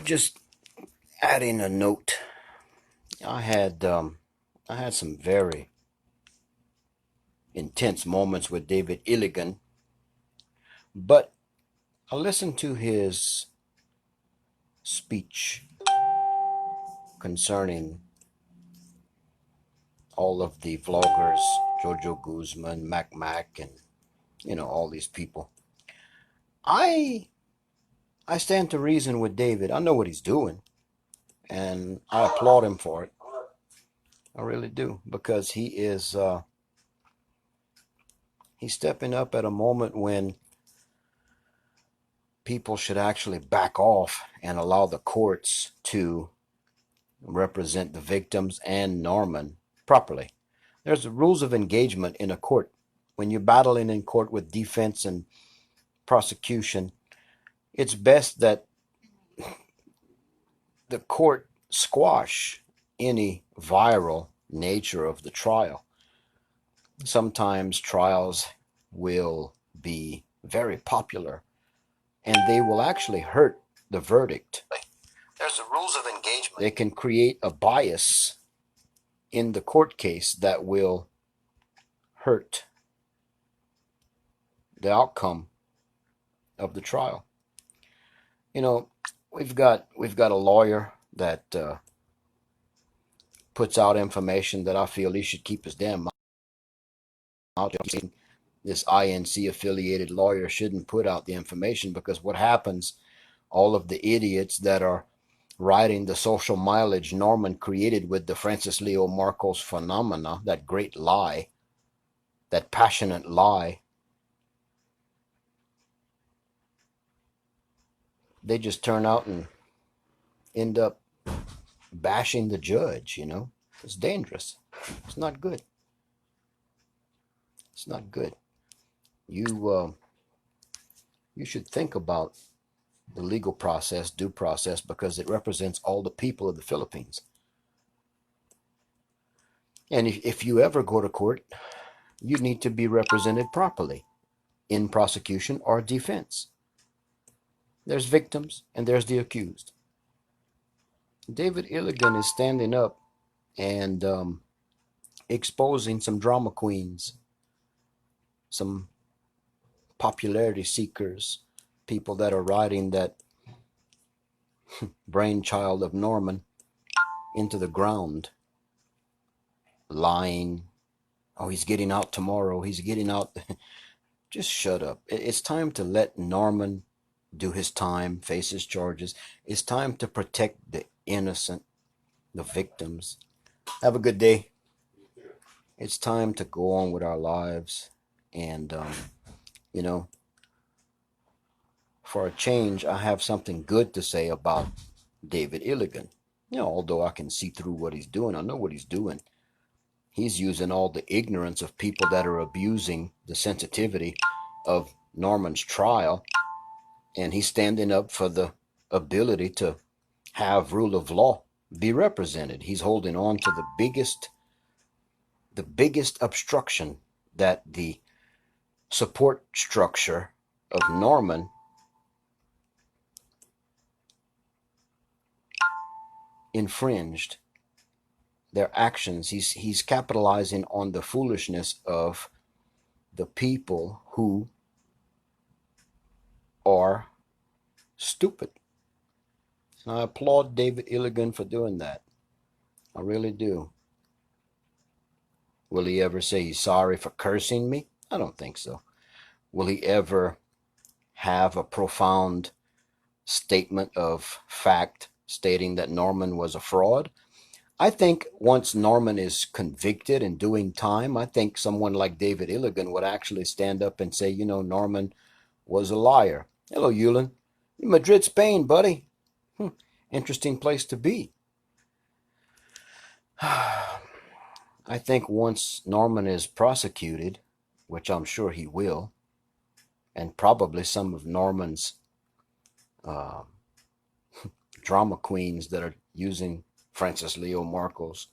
Just adding a note. I had um, I had some very intense moments with David Illigan, but I listened to his speech concerning all of the vloggers, Jojo Guzman, Mac, and all these people. I I stand to reason with David. I know what he's doing, and I applaud him for it. I really do because he's stepping up at a moment when people should actually back off and allow the courts to represent the victims and Norman properly. There's rules of engagement in a court. When you're battling in court with defense and prosecution, it's best that the court squash any viral nature of the trial. Sometimes trials will be very popular and they will actually hurt the verdict. There's the rules of engagement. They can create a bias in the court case that will hurt the outcome of the trial. You know, we've got a lawyer that puts out information that I feel he should keep his damn mouth. This INC affiliated lawyer shouldn't put out the information because what happens, all of the idiots that are riding the social mileage Norman created with the Francis Leo Marcos phenomena, that great lie, that passionate lie, they just turn out and end up bashing the judge. It's dangerous. It's not good. It's not good. You should think about the legal process, due process, because it represents all the people of the Philippines. And if you ever go to court, you need to be represented properly in prosecution or defense. There's victims and there's the accused. David Illigan is standing up and exposing some drama queens, some popularity seekers, people that are riding that brainchild of Norman into the ground, lying. Oh, he's getting out tomorrow. He's getting out. Just shut up. It's time to let Norman do his time, face his charges. It's time to protect the innocent, the victims. Have a good day. It's time to go on with our lives. And, you know, for a change, I have something good to say about David Illigan. Although I can see through what he's doing, I know what he's doing. He's using all the ignorance of people that are abusing the sensitivity of Norman's trial, and he's standing up for the ability to have rule of law be represented. He's holding on to the biggest obstruction that the support structure of Norman infringed. Their actions. He's capitalizing on the foolishness of the people who are stupid. And I applaud David Illigan for doing that. I really do. Will he ever say he's sorry for cursing me? I don't think so. Will he ever have a profound statement of fact stating that Norman was a fraud? I think once Norman is convicted and doing time, I think someone like David Illigan would actually stand up and say, Norman was a liar. Hello, Yulin. Madrid, Spain, buddy. Interesting place to be. I think once Norman is prosecuted, which I'm sure he will, and probably some of Norman's uh, drama queens that are using Francis Leo Marcos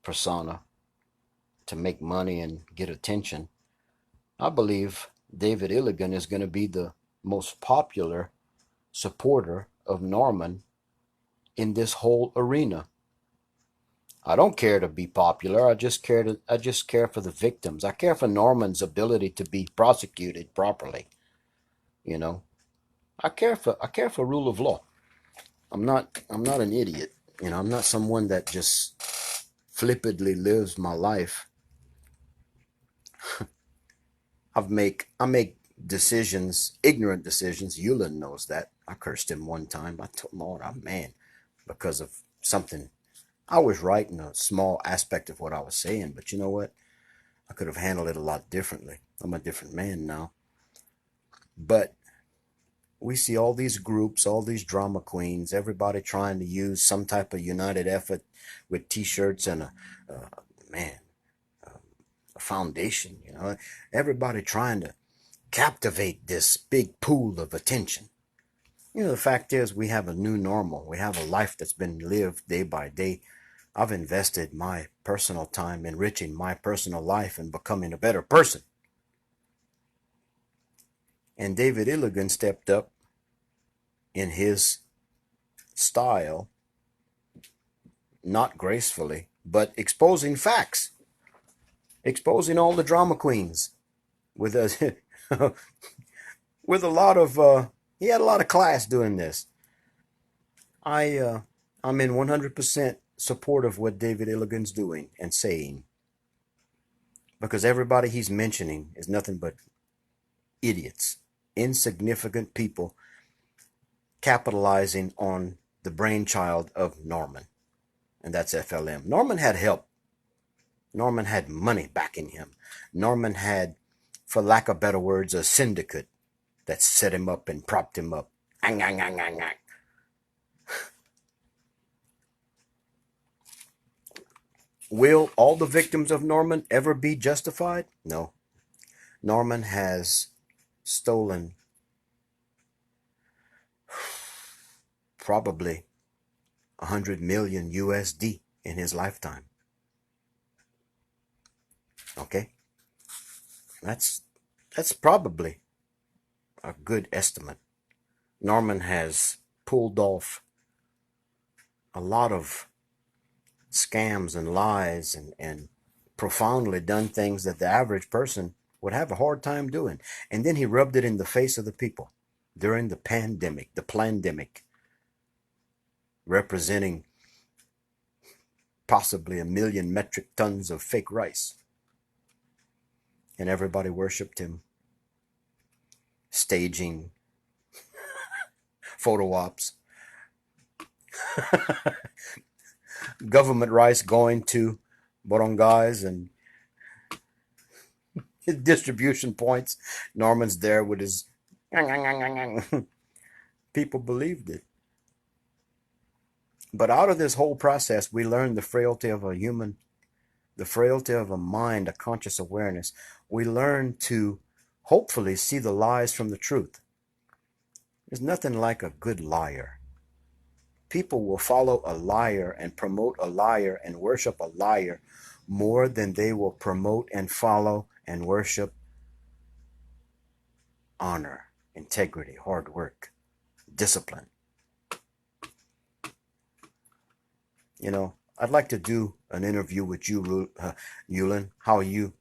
persona to make money and get attention, I believe David Illigan is going to be the most popular supporter of Norman in this whole arena. I don't care to be popular. I just care for the victims. I care for Norman's ability to be prosecuted properly. You know, I care for rule of law. I'm not an idiot. You know, I'm not someone that just flippantly lives my life. I make decisions, ignorant decisions. Yulin knows that. I cursed him one time. I told him, "Lord, I'm man," because of something. I was right in a small aspect of what I was saying, but you know what? I could have handled it a lot differently. I'm a different man now. But we see all these groups, all these drama queens, everybody trying to use some type of united effort with T-shirts and man, a foundation. You know, everybody trying to captivate this big pool of attention. You know, the fact is, we have a new normal. We have a life that's been lived day by day. I've invested my personal time enriching my personal life and becoming a better person. And David Illigan stepped up in his style, not gracefully, but exposing facts, exposing all the drama queens with a with a lot of he had a lot of class doing this. I'm in 100% support of what David Illigan's doing and saying, because everybody he's mentioning is nothing but idiots, insignificant people capitalizing on the brainchild of Norman, and that's FLM. Norman had help. Norman had money backing him. Norman had, for lack of better words, a syndicate that set him up and propped him up. Will all the victims of Norman ever be justified? No. Norman has stolen probably 100 million USD in his lifetime. Okay? That's probably a good estimate. Norman has pulled off a lot of scams and lies and profoundly done things that the average person would have a hard time doing. And then he rubbed it in the face of the people during the pandemic, representing possibly 1 million metric tons of fake rice. And everybody worshipped him, staging photo ops, government rice going to barangays and his distribution points. Norman's there with his people believed it. But out of this whole process, we learned the frailty of a human, the frailty of a mind, a conscious awareness. We learn to hopefully see the lies from the truth. There's nothing like a good liar. People will follow a liar and promote a liar and worship a liar more than they will promote and follow and worship honor, integrity, hard work, discipline. You know, I'd like to do an interview with you, Yulin, how you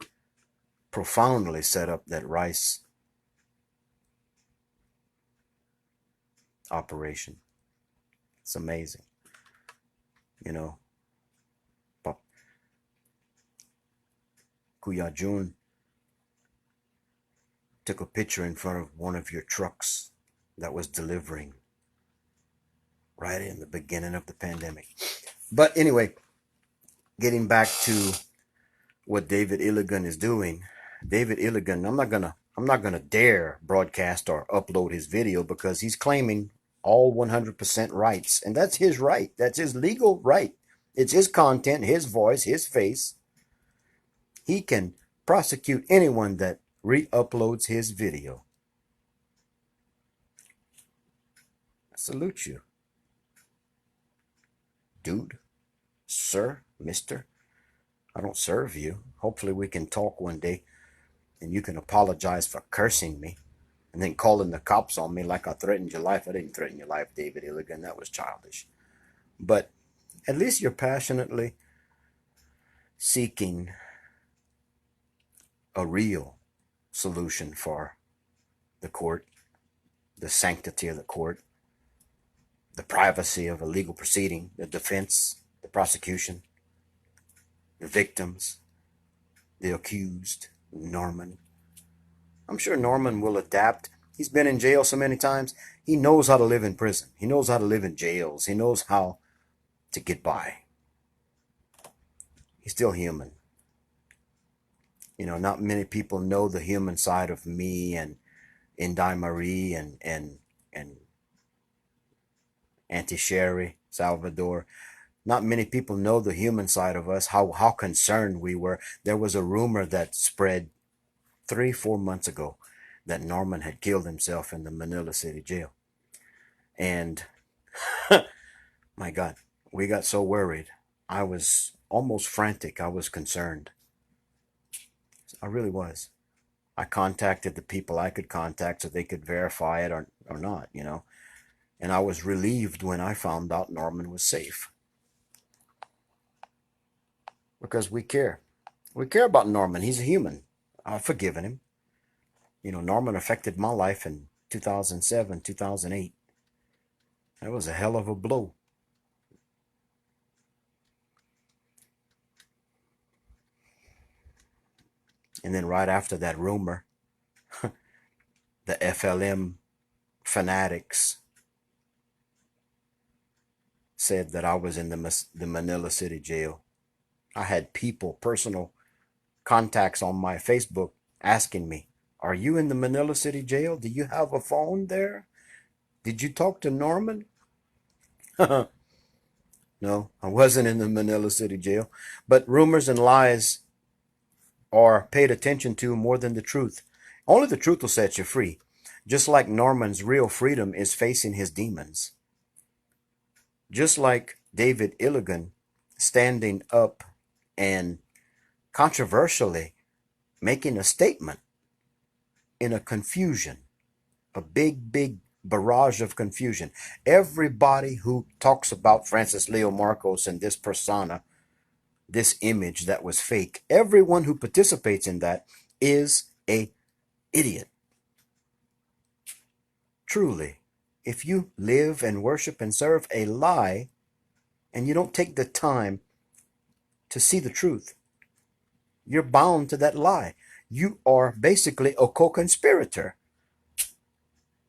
profoundly set up that rice operation. It's amazing. You know, Kuya Jun took a picture in front of one of your trucks that was delivering right in the beginning of the pandemic. But anyway, getting back to what David Illigan is doing. David Illigan, I'm not gonna dare broadcast or upload his video because he's claiming all 100% rights, and that's his right. That's his legal right. It's his content, his voice, his face. He can prosecute anyone that re-uploads his video. I salute you, dude, sir, mister. I don't serve you. Hopefully we can talk one day and you can apologize for cursing me and then calling the cops on me like I threatened your life. I didn't threaten your life, David Illigan. That was childish. But at least you're passionately seeking a real solution for the court, the sanctity of the court, the privacy of a legal proceeding, the defense, the prosecution, the victims, the accused, Norman. I'm sure Norman will adapt. He's been in jail so many times. He knows how to live in prison. He knows how to live in jails. He knows how to get by. He's still human. You know, not many people know the human side of me and Inday Marie and Auntie Sherry, Salvador. Not many people know the human side of us, how concerned we were. There was a rumor that spread 3-4 months ago that Norman had killed himself in the Manila City jail. And my God, we got so worried. I was almost frantic. I was concerned. I really was. I contacted the people I could contact so they could verify it or not, you know. And I was relieved when I found out Norman was safe. Because we care. We care about Norman. He's a human. I've forgiven him. You know, Norman affected my life in 2007, 2008. That was a hell of a blow. And then right after that rumor, the FLM fanatics said that I was in the Manila City jail. I had people, personal contacts on my Facebook asking me, are you in the Manila City jail? Do you have a phone there? Did you talk to Norman? No, I wasn't in the Manila City jail. But rumors and lies are paid attention to more than the truth. Only the truth will set you free. Just like Norman's real freedom is facing his demons. Just like David Illigan standing up and controversially making a statement in a confusion, a big barrage of confusion. Everybody who talks about Francis Leo Marcos and this persona, this image that was fake, everyone who participates in that is a idiot. Truly, if you live and worship and serve a lie and you don't take the time to see the truth, you're bound to that lie. You are basically a co-conspirator.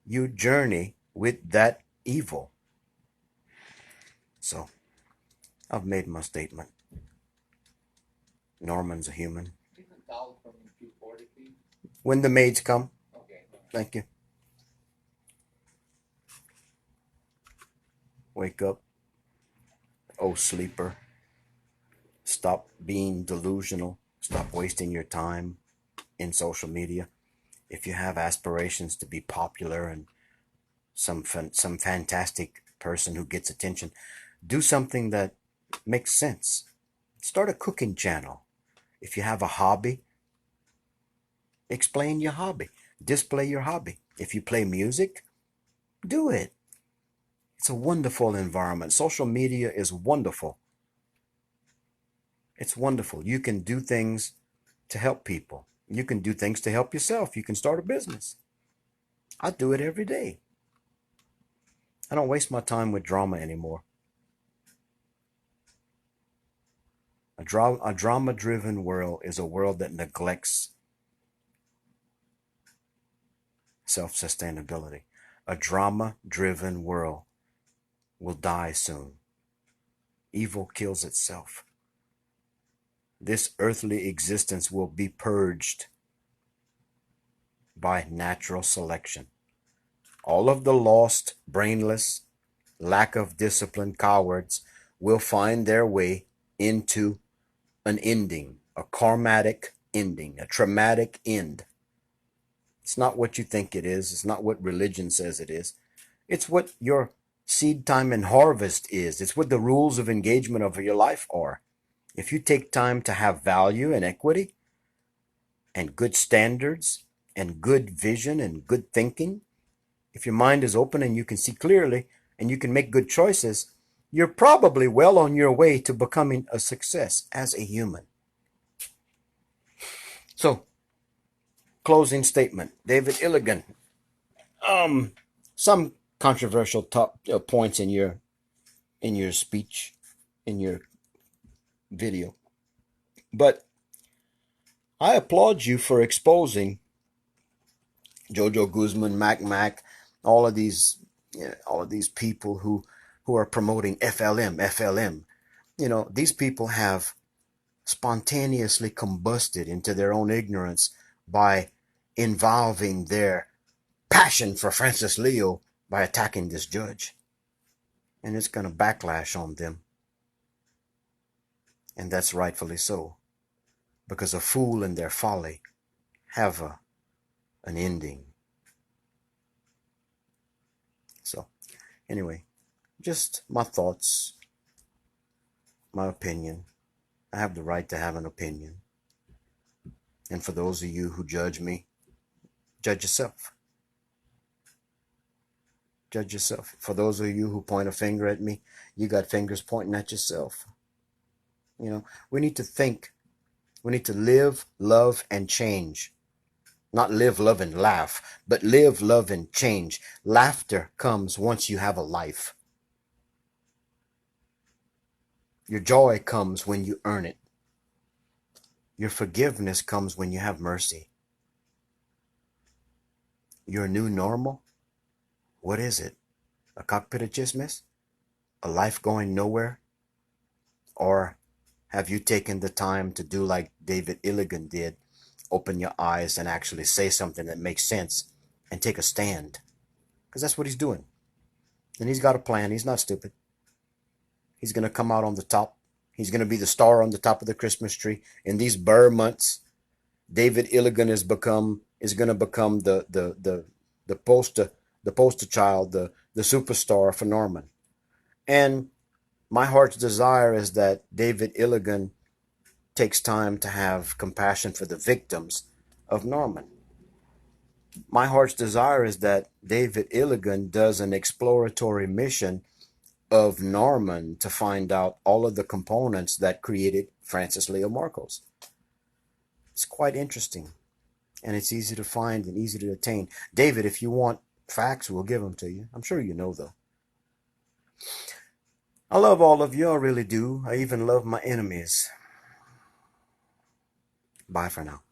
You journey with that evil. So, I've made my statement. Norman's a human. You can tell from 240 feet. When the maids come. Okay. Thank you. Wake up. Oh, sleeper. Stop being delusional. Stop wasting your time in social media. If you have aspirations to be popular and some fantastic person who gets attention, do something that makes sense. Start a cooking channel. If you have a hobby, explain your hobby. Display your hobby. If you play music, do it. It's a wonderful environment. Social media is wonderful. It's wonderful. You can do things to help people. You can do things to help yourself. You can start a business. I do it every day. I don't waste my time with drama anymore. A drama-driven world is a world that neglects self-sustainability. A drama-driven world will die soon. Evil kills itself. This earthly existence will be purged by natural selection. All of the lost, brainless, lack of discipline cowards will find their way into an ending, a karmatic ending, a traumatic end. It's not what you think it is. It's not what religion says it is. It's what your seed time and harvest is. It's what the rules of engagement of your life are. If you take time to have value and equity and good standards and good vision and good thinking, if your mind is open and you can see clearly and you can make good choices, you're probably well on your way to becoming a success as a human. So, closing statement. David Illigan. Some controversial top points in your speech, in your video, but I applaud you for exposing Jojo Guzman, Mac, all of these, all of these people who are promoting FLM. These people have spontaneously combusted into their own ignorance by involving their passion for Francis Leo by attacking this judge. And it's going to backlash on them. And that's rightfully so. Because a fool and their folly have an ending. So, anyway, just my thoughts, my opinion. I have the right to have an opinion. And for those of you who judge me, judge yourself. Judge yourself. For those of you who point a finger at me, you got fingers pointing at yourself. We need to think. We need to live, love, and change. Not live, love, and laugh, but live, love, and change. Laughter comes once you have a life. Your joy comes when you earn it. Your forgiveness comes when you have mercy. Your new normal? What is it? A cockpit of chismes? A life going nowhere? Or have you taken the time to do like David Illigan did? Open your eyes and actually say something that makes sense and take a stand. Because that's what he's doing. And he's got a plan. He's not stupid. He's going to come out on the top. He's going to be the star on the top of the Christmas tree. In these Burr months, David Illigan is going to become the poster child, the superstar for Norman. And my heart's desire is that David Illigan takes time to have compassion for the victims of Norman. My heart's desire is that David Illigan does an exploratory mission of Norman to find out all of the components that created Francis Leo Marcos. It's quite interesting, and it's easy to find and easy to attain. David, if you want facts, we'll give them to you. I'm sure you know, though. I love all of you. I really do. I even love my enemies. Bye for now.